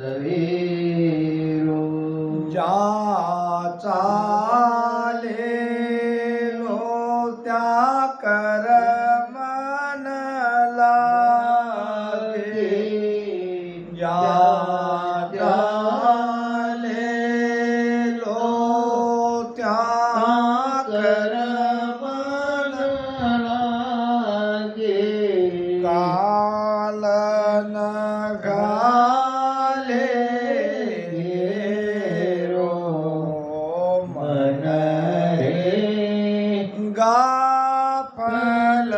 સવેરો જ્યાં ચાલેલો ત્યાં કરમ ન લાગે જ્યાં ચાલેલો ત્યાં કરમ ન લાગે કાલ ન ઘાલે ઘેરો મન રે ગાફલ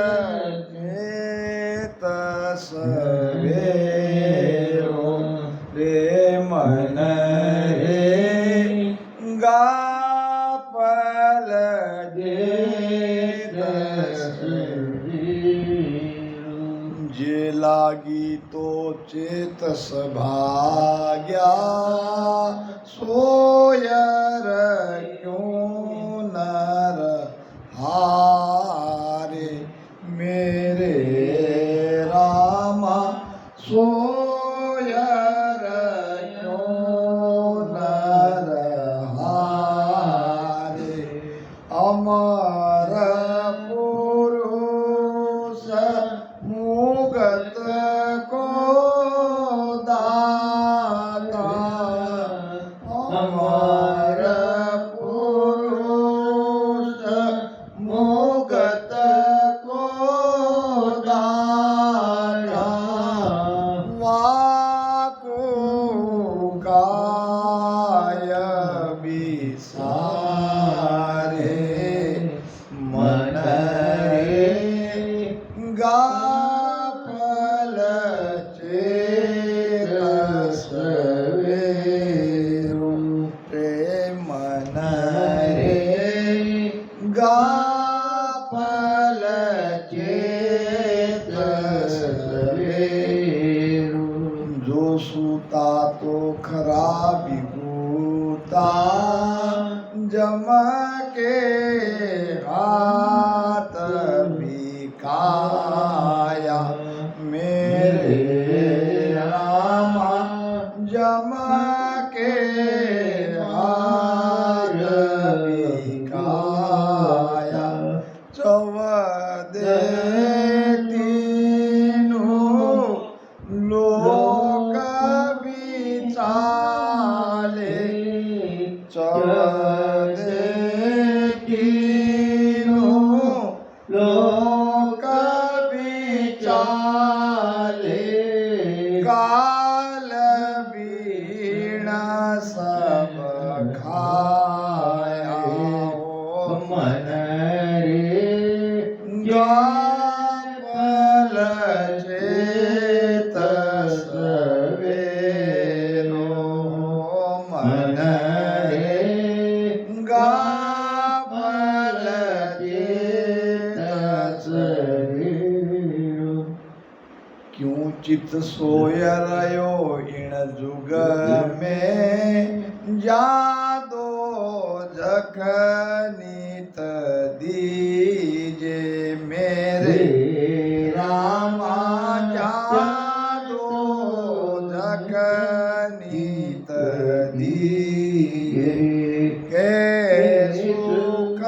ચેત સવેરો રે મન રે ગાફલ ચેત જે લાગી તો ચેતસ ભાગ્યા સોયર ક્યું નર હારે મેરે રામા સોયર ક્યું નર હારે અમર પુરુષ મુગત કો દાતા અમર પુરુષ મુગત કો દાતા વાકુ કાય બિસારે મન રે ગાફલ ચેત સવેરો રે મન રે ગાફલ ચેત સવેરો જો સૂતા તો ખરા વિભૂતા જમ કે હાથ ભિખાયા મેરે રામા જમ કે હાથ ભિખાયા ચૌદે તીનું લોક વિચાલે ચૌદે તીનું લોક વિચાલે કાલ વીણા સબ ખાયા મન રે ગાફલ ચેત સવેરો મન રે ગાફલ ચેત સવેરો ક્યું ચિત સોય રહ્યો ઇણ જુગ મેં જાદો જખનિત દીજે મેરે રામા જાદો જખનિત દીજે કે સુખ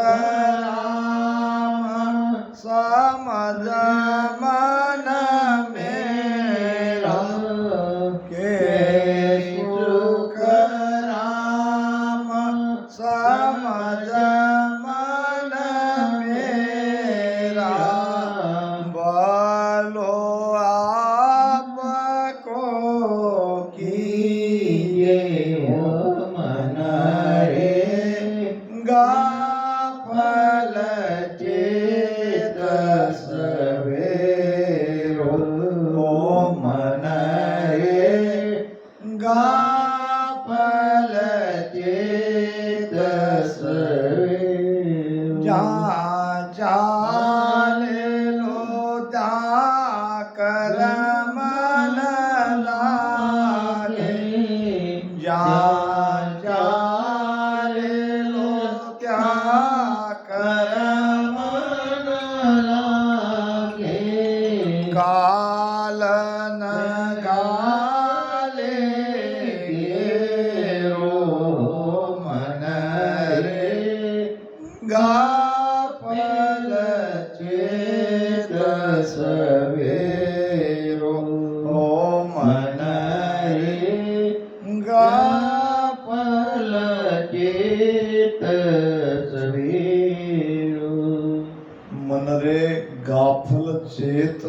રામ સમજ મન મેરા કે સુખ રામ સમજ મન મેરા બોલો આપ કો કીએ મન રે ગાફલ ચેત સવેરો મન રે ગાફલ ચેત સવેરો જ્યાં ચાલેલો ત્યાં કરમ ન લાગે જ્યાં ચાલેલો ત્યાં કરમ ન લાગે કાલ ન ગાલે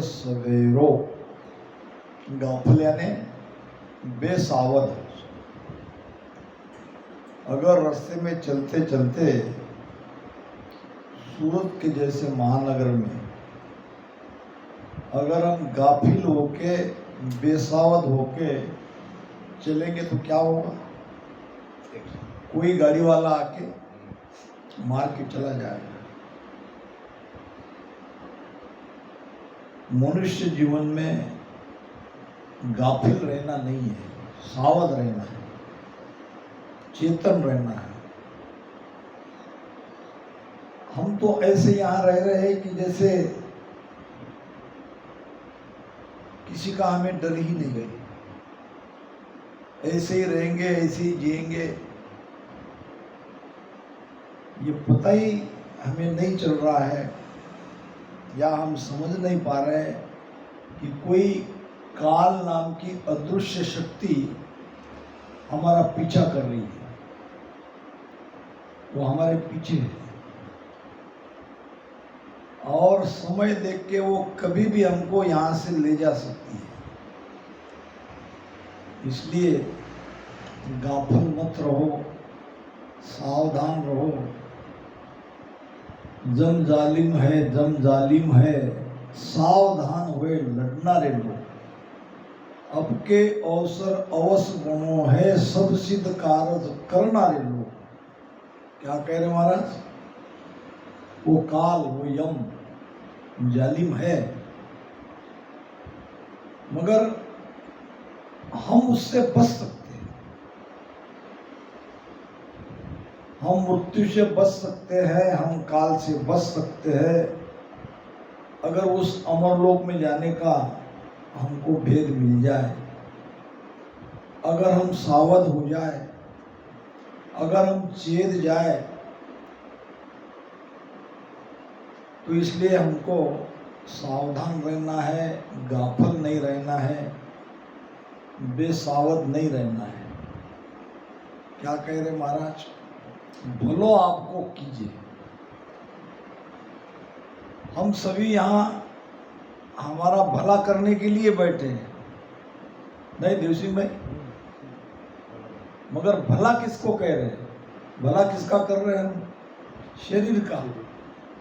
सवेरो। गाफिल यानी बेसावध। अगर रास्ते में चलते चलते सूरत के जैसे महानगर में अगर हम गाफिल होके बेसावध होके चलेंगे तो क्या होगा? कोई गाड़ी वाला आके मार के चला जाएगा। मनुष्य जीवन में गाफिल रहना नहीं है, सावध रहना है, चेतन रहना है। हम तो ऐसे यहाँ रह रहे हैं कि जैसे किसी का हमें डर ही नहीं है। ऐसे ही रहेंगे, ऐसे ही जिएंगे। ये पता ही हमें नहीं चल रहा है या हम समझ नहीं पा रहे हैं कि कोई काल नाम की अदृश्य शक्ति हमारा पीछा कर रही है। वो हमारे पीछे है और समय देख के वो कभी भी हमको यहाँ से ले जा सकती है। इसलिए गाफिल मत रहो, सावधान रहो। जम जालिम है, सावधान हुए लड़ना रे लो। अब के अवसर अवश्य गुणों है, सब सिद्ध कारज करना रे लो। क्या कह रहे महाराज? वो काल, वो यम जालिम है, मगर हम उससे बच सकते हैं। हम मृत्यु से बच सकते हैं, हम काल से बच सकते हैं अगर उस अमरलोक में जाने का हमको भेद मिल जाए, अगर हम सावध हो जाए, अगर हम चेत जाए। तो इसलिए हमको सावधान रहना है, गाफिल नहीं रहना है, बेसावध नहीं रहना है। क्या कह रहे महाराज? भलो आपको कीजिए। हम सभी यहाँ हमारा भला करने के लिए बैठे हैं, नहीं देव सिंह भाई? मगर भला किसको कह रहे हैं? भला किसका कर रहे हैं हम? शरीर का।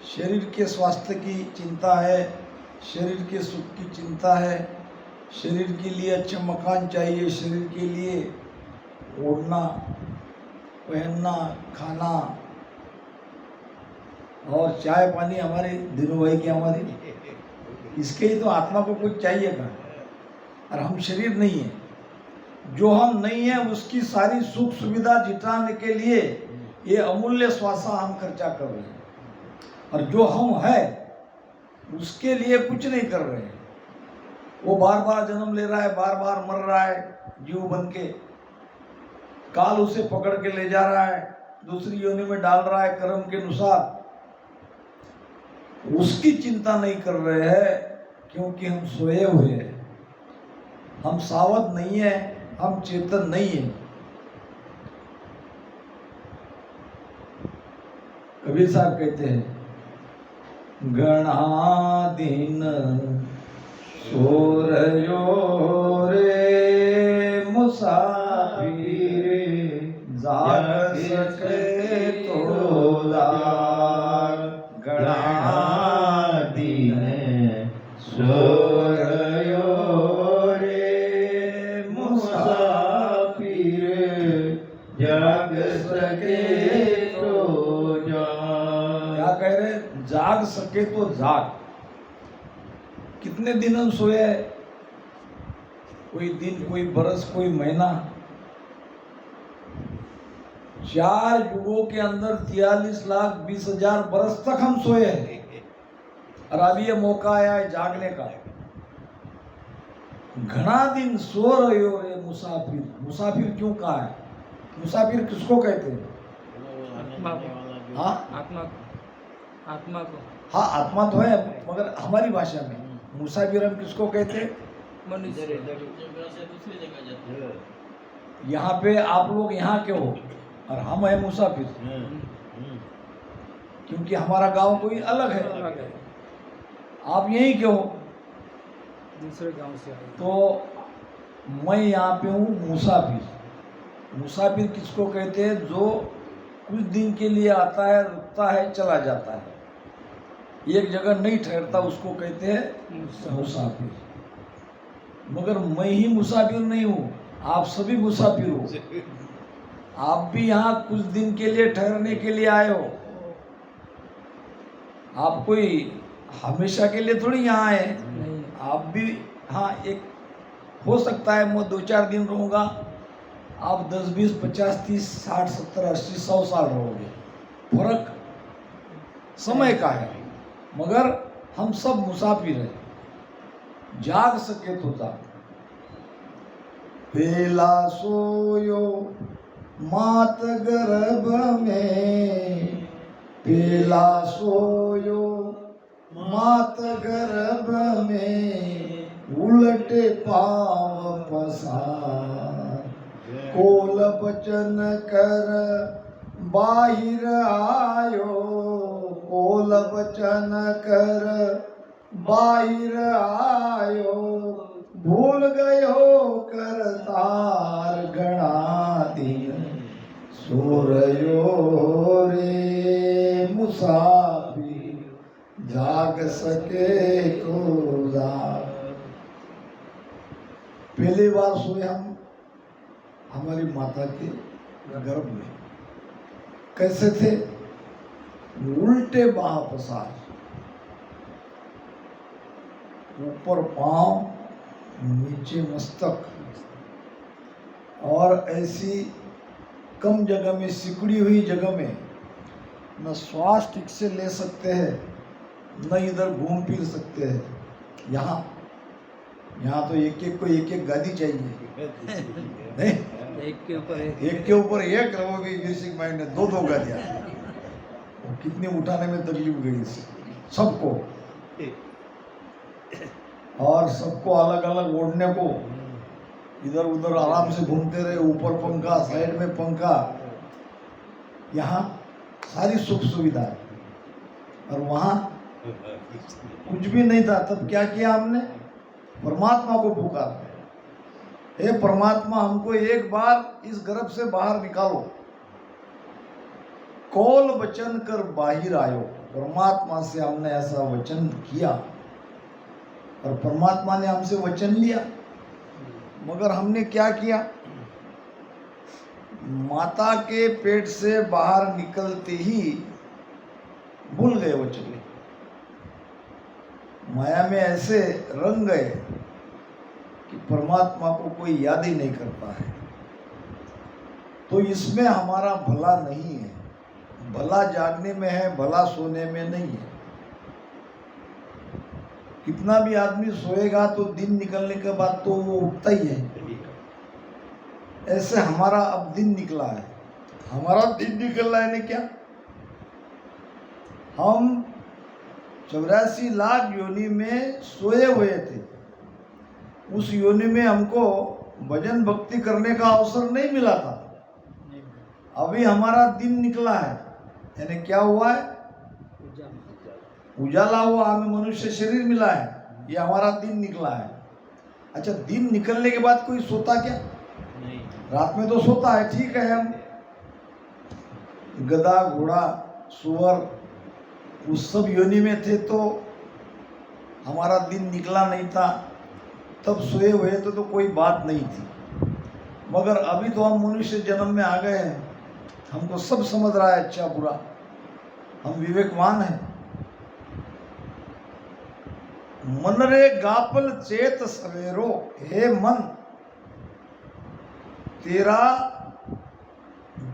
शरीर के स्वास्थ्य की चिंता है, शरीर के सुख की चिंता है, शरीर के लिए अच्छा मकान चाहिए, शरीर के लिए ओढ़ना, पहनना, खाना और चाय पानी हमारे दिनों भाई की हमारी, इसके ही तो आत्मा को कुछ चाहिएगा। और हम शरीर नहीं है। जो हम नहीं है उसकी सारी सुख सुविधा जुटाने के लिए ये अमूल्य श्वासा हम खर्चा कर रहे हैं, और जो हम है उसके लिए कुछ नहीं कर रहे हैं। वो बार बार जन्म ले रहा है, बार बार मर रहा है जीव बन के। काल उसे पकड़ के ले जा रहा है, दूसरी योनि में डाल रहा है कर्म के अनुसार। उसकी चिंता नहीं कर रहे हैं क्योंकि हम सोए हुए हैं, हम सावध नहीं है, हम चेतन नहीं है। कबीर साहब कहते हैं, गणाधीन सोरयो रे मुसाफिर, जाग सके तो जाग। गणाधीन सोरयो रे मुसाफिर, जाग सके तो जाग। क्या कह रहे? जाग सके तो जाग। कितने दिन हम सोए हैं? कोई दिन, कोई बरस, कोई महीना। 4 युगों के अंदर 43,20,000 बरस तक हम सोए हैं, और अभी ये मौका आया है जागने का। घना दिन सो रहे हो रे मुसाफिर। मुसाफिर क्यों कहा है? मुसाफिर किसको कहते हैं? हाँ, आत्मा को। हाँ, आत्मा तो है, मगर हमारी भाषा में मुसाफिर हम किसको कहते हैं? मनुष्य। यहाँ पे आप लोग यहाँ के हो और हम है मुसाफिर, क्योंकि हमारा गांव कोई अलग है। आप यहीं के हो, दूसरे गांव से आए। तो मैं यहाँ पे हूँ मुसाफिर। मुसाफिर किसको कहते हैं? जो कुछ दिन के लिए आता है, रुकता है, चला जाता है, एक जगह नहीं ठहरता, उसको कहते हैं मुसाफिर। मगर मैं ही मुसाफिर नहीं हूँ, आप सभी मुसाफिर हो। आप भी यहाँ कुछ दिन के लिए ठहरने के लिए आए हो। आप कोई हमेशा के लिए थोड़ी यहाँ आए। नहीं, आप भी हाँ, एक हो सकता है मैं 2-4 दिन रहूँगा, आप 10, 20, 50, 30, 60, 70, 80, 100 साल रहोगे। फर्क समय का है। मगर हम सब मुसाफिर हैं। जाग सके तो जाग। पेला सोयो मात गर्भ में, पेला सोयो मात गर्भ में, उलटे पाव पसार, कोल बचन कर बाहिर आयो, कोल बचन कर बाहिर आयो, भूल गयो करतार घना दिन, सोरयो रे मुसाफिर, जाग सके तो जाग। पहली बार सोए हम हमारी माता के गर्भ में। कैसे थे? उल्टे बाह पसार, ऊपर पांव, नीचे मस्तक, और ऐसी कम जगह में, सिकुड़ी हुई जगह में न श्वास ठीक से ले सकते हैं, न इधर घूम फिर सकते हैं। यहाँ तो एक को एक गादी चाहिए। नहीं, एक के ऊपर एक रहोगे। बेसिक माइंड ने 2 गादियाँ, कितनी उठाने में तकलीफ गई सबको, और सबको अलग अलग ओढ़ने को, इधर उधर आराम से घूमते रहे, ऊपर पंखा, साइड में पंखा, यहाँ सारी सुख सुविधा है। और वहाँ कुछ भी नहीं था। तब क्या किया हमने? परमात्मा को पुकारा, हे परमात्मा, हमको एक बार इस गर्भ से बाहर निकालो। कौल वचन कर बाहिर आयो। परमात्मा से हमने ऐसा वचन किया और परमात्मा ने हमसे वचन लिया। मगर हमने क्या किया? माता के पेट से बाहर निकलते ही भूल गए वचन। माया में ऐसे रंग गए कि परमात्मा को कोई याद ही नहीं करता है। तो इसमें हमारा भला नहीं है। भला जागने में है, भला सोने में नहीं है। कितना भी आदमी सोएगा तो दिन निकलने के बाद तो वो उठता ही है। ऐसे हमारा अब दिन निकला है। हमारा दिन निकल रहा है ने क्या? हम 84 लाख योनि में सोए हुए थे। उस योनि में हमको भजन भक्ति करने का अवसर नहीं मिला था। अभी हमारा दिन निकला है, यानी क्या हुआ है? उजाला हुआ, हमें मनुष्य शरीर मिला है, ये हमारा दिन निकला है। अच्छा, दिन निकलने के बाद कोई सोता क्या? नहीं। रात में तो सोता है, ठीक है। हम गधा, घोड़ा, सुअर उस सब योनि में थे तो हमारा दिन निकला नहीं था, तब सोए हुए थे तो कोई बात नहीं थी। मगर अभी तो हम मनुष्य जन्म में आ गए हैं, हमको सब समझ रहा है, अच्छा बुरा, हम विवेकवान हैं। मन रे गापल चेत सवेरो, हे मन, तेरा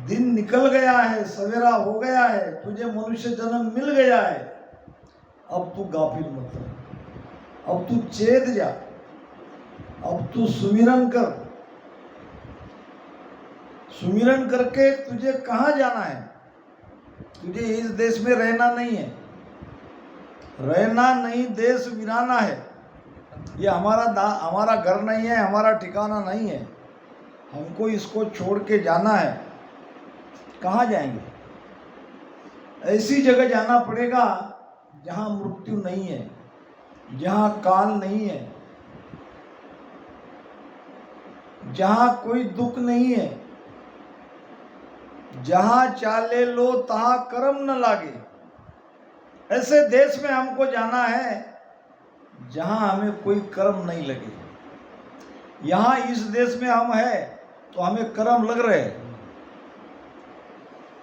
दिन निकल गया है, सवेरा हो गया है, तुझे मनुष्य जन्म मिल गया है। अब तू गाफिल मत रह, अब तू चेत जा, अब तू सुमिरन कर। सुमिरन करके तुझे कहाँ जाना है? तुझे इस देश में रहना नहीं है, रहना नहीं, देश वीराना है। ये हमारा घर नहीं है, हमारा ठिकाना नहीं है। हमको इसको छोड़ के जाना है। कहाँ जाएंगे? ऐसी जगह जाना पड़ेगा जहाँ मृत्यु नहीं है, जहाँ काल नहीं है, जहां कोई दुख नहीं है, जहां चाले लो तहां कर्म न लागे। ऐसे देश में हमको जाना है जहां हमें कोई कर्म नहीं लगे। यहां इस देश में हम हैं तो हमें कर्म लग रहे हैं,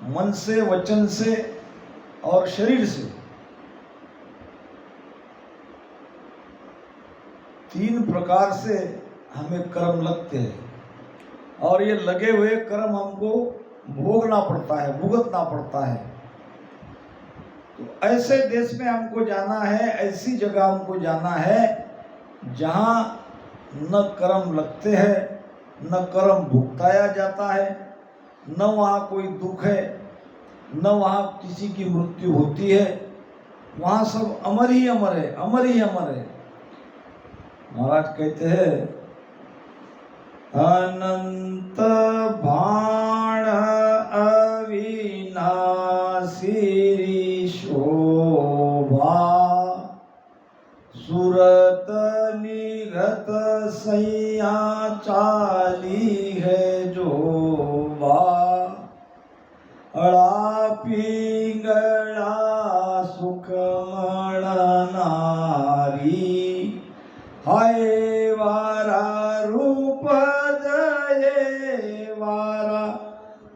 मन से, वचन से और शरीर से। 3 प्रकार से हमें कर्म लगते हैं और ये लगे हुए कर्म हमको भोगना पड़ता है, भुगतना पड़ता है। तो ऐसे देश में हमको जाना है, ऐसी जगह हमको जाना है जहां न कर्म लगते हैं, न कर्म भुगताया जाता है, न वहाँ कोई दुख है, न वहाँ किसी की मृत्यु होती है। वहाँ सब अमर ही अमर है, अमर ही अमर है। महाराज कहते हैं अनंत भाण अविनाशी शोभा सुरत निगत सैया चाली है जो अड़ा पिंगला सुखमण नारी हाय वारा रूप जय वारा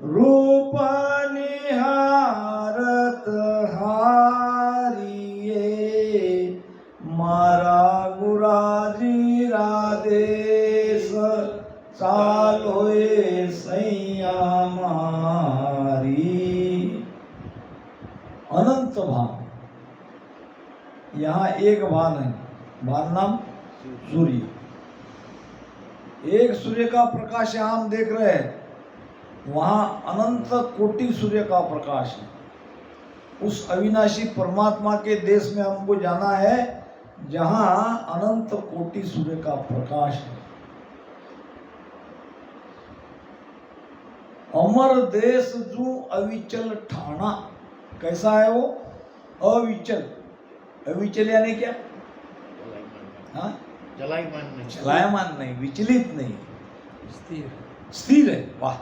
रूप निहारत हारिये मारा गुराजी राधेश चालोए सैया मारी। अनंत भान, यहाँ एक भान है, भान नाम सूर्य। एक सूर्य का प्रकाश यहाँ हम देख रहे हैं, वहाँ अनंत कोटि सूर्य का प्रकाश है। उस अविनाशी परमात्मा के देश में हमको जाना है जहाँ अनंत कोटि सूर्य का प्रकाश है। अमर देश जो अविचल ठाना, कैसा है वो? अविचल। अविचल यानी क्या? हाँ, चलायमान नहीं, विचलित नहीं, स्थिर स्थिर है। वाह,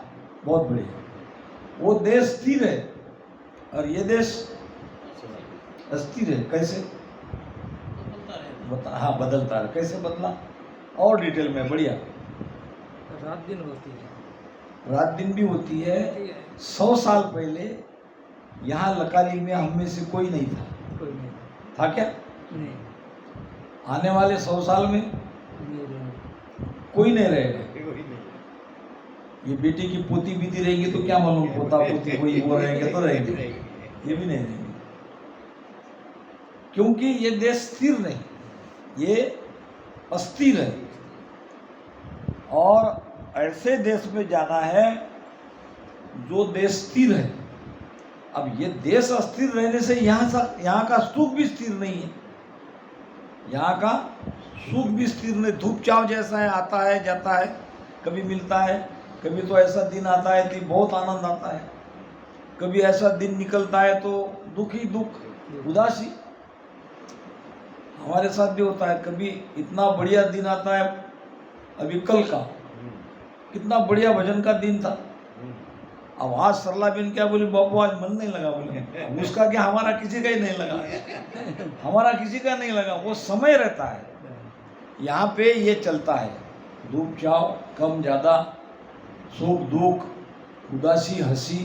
बहुत बढ़िया। वो देश स्थिर है और ये देश अस्थिर है। कैसे बता? हाँ, बदलता है। कैसे बदला? और डिटेल में, बढ़िया। रात दिन होती है, रात दिन भी होती है। 100 साल पहले यहाँ लकाली में हम में से कोई नहीं था। कोई नहीं, था क्या? नहीं, आने वाले 100 साल में नहीं रहेगा। कोई नहीं रहेगा। ये बेटी की पोती बीती रहेगी तो क्या मालूम, पोता पोती कोई वो रहेंगे तो रहेंगे, ये भी नहीं रहेंगे। क्योंकि ये देश स्थिर नहीं, ये अस्थिर है। और ऐसे देश में जाना है जो देश स्थिर है। अब ये देश अस्थिर रहने से यहाँ का सुख भी स्थिर नहीं है। यहाँ का सुख भी स्थिर नहीं, धूप चाव जैसा है, आता है जाता है, कभी मिलता है, कभी तो ऐसा दिन आता है कि बहुत आनंद आता है, कभी ऐसा दिन निकलता है तो दुख ही दुख, उदासी। हमारे साथ भी होता है, कभी इतना बढ़िया दिन आता है। अभी कल का कितना बढ़िया भजन का दिन था। अब आज सरला बिन क्या बोली, बाबू आज मन नहीं लगा। बोले उसका क्या, हमारा किसी का ही नहीं लगा, हमारा किसी का नहीं लगा। वो समय रहता है, यहाँ पे ये चलता है। धूप छाव, कम ज़्यादा, सुख दुख, उदासी हंसी,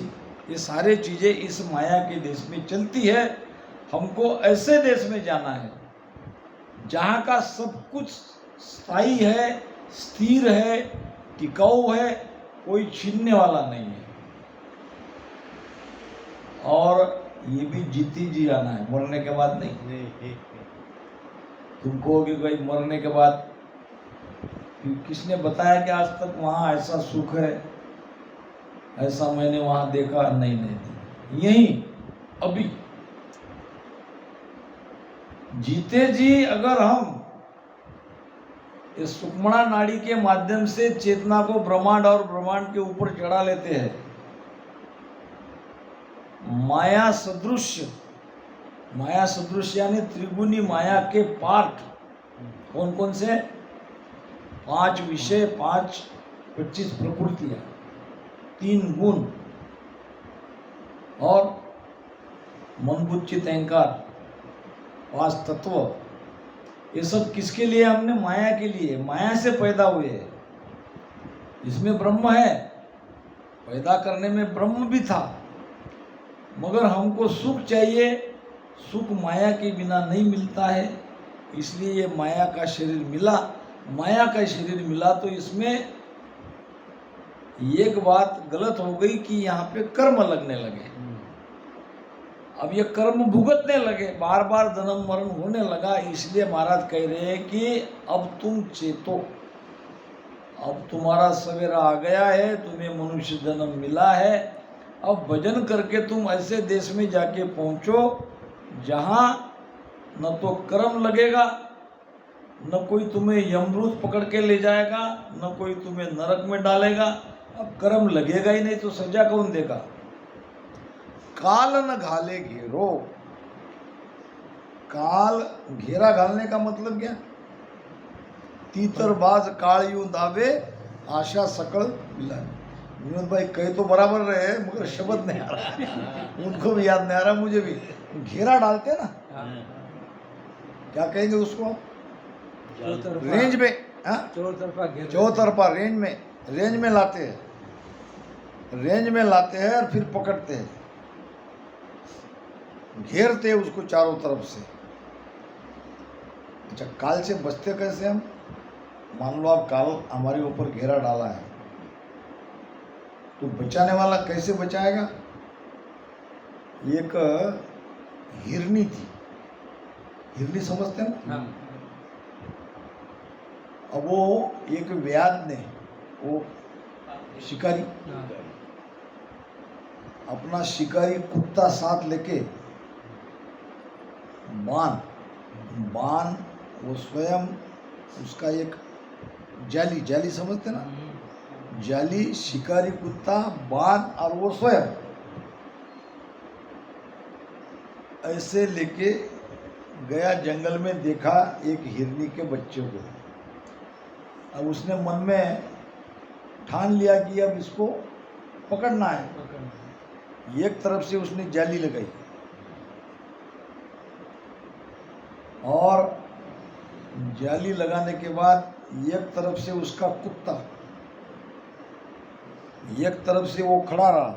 ये सारे चीज़ें इस माया के देश में चलती है। हमको ऐसे देश में जाना है जहाँ का सब कुछ स्थायी है, स्थिर है, टिकाऊ है, कोई छीनने वाला नहीं है। और ये भी जीती जी आना है, मरने के बाद नहीं। तुम कहोगे भाई मरने के बाद, किसने बताया कि आज तक वहाँ ऐसा सुख है, ऐसा मैंने वहाँ देखा? नहीं, यही अभी जीते जी अगर हम इस सुषुम्ना नाड़ी के माध्यम से चेतना को ब्रह्मांड और ब्रह्मांड के ऊपर चढ़ा लेते हैं, माया सदृश यानी त्रिगुणी माया के पार्ट कौन कौन से? 5 विषय, 5 25 प्रकृतियां, 3 गुण और मन बुद्धि चित्त अहंकार, 5 तत्व। ये सब किसके लिए? हमने माया के लिए, माया से पैदा हुए हैं। इसमें ब्रह्म है, पैदा करने में ब्रह्म भी था, मगर हमको सुख चाहिए, सुख माया के बिना नहीं मिलता है, इसलिए ये माया का शरीर मिला। माया का शरीर मिला तो इसमें एक बात गलत हो गई कि यहाँ पे कर्म लगने लगे। अब ये कर्म भुगतने लगे, बार बार जन्म मरण होने लगा। इसलिए महाराज कह रहे हैं कि अब तुम चेतो, अब तुम्हारा सवेरा आ गया है, तुम्हें मनुष्य जन्म मिला है। अब भजन करके तुम ऐसे देश में जाके पहुंचो जहां न तो कर्म लगेगा, न कोई तुम्हें यमदूत पकड़ के ले जाएगा, न कोई तुम्हें नरक में डालेगा। अब कर्म लगेगा ही नहीं तो सजा कौन देगा? काल न घाले घेरो। काल घेरा घालने का मतलब क्या? तीतरबाज काल यूं दावे, आशा सकल मिलाए। विनोद भाई कहे तो बराबर रहे, मगर शब्द नहीं आ रहा, उनको भी याद नहीं आ रहा, मुझे भी। घेरा डालते ना, क्या कहेंगे उसको आप? रेंज में, चौतरफा रेंज में लाते हैं, रेंज में लाते हैं और फिर पकड़ते हैं, घेरते हैं उसको चारों तरफ से। अच्छा, काल से बचते कैसे हम? मान लो आप काल हमारे ऊपर घेरा डाला है, तो बचाने वाला कैसे बचाएगा? एक हिरनी थी, हिरनी समझते हैं ना? अब वो एक व्याध ने, वो शिकारी, अपना शिकारी कुत्ता साथ लेके बान वो स्वयं उसका एक जाली समझते ना? जाली, शिकारी कुत्ता, बान और वो स्वयं ऐसे लेके गया जंगल में, देखा एक हिरनी के बच्चे को। अब उसने मन में ठान लिया कि अब इसको पकड़ना है। एक तरफ से उसने जाली लगाई और जाली लगाने के बाद एक तरफ से उसका कुत्ता, एक तरफ से वो खड़ा रहा।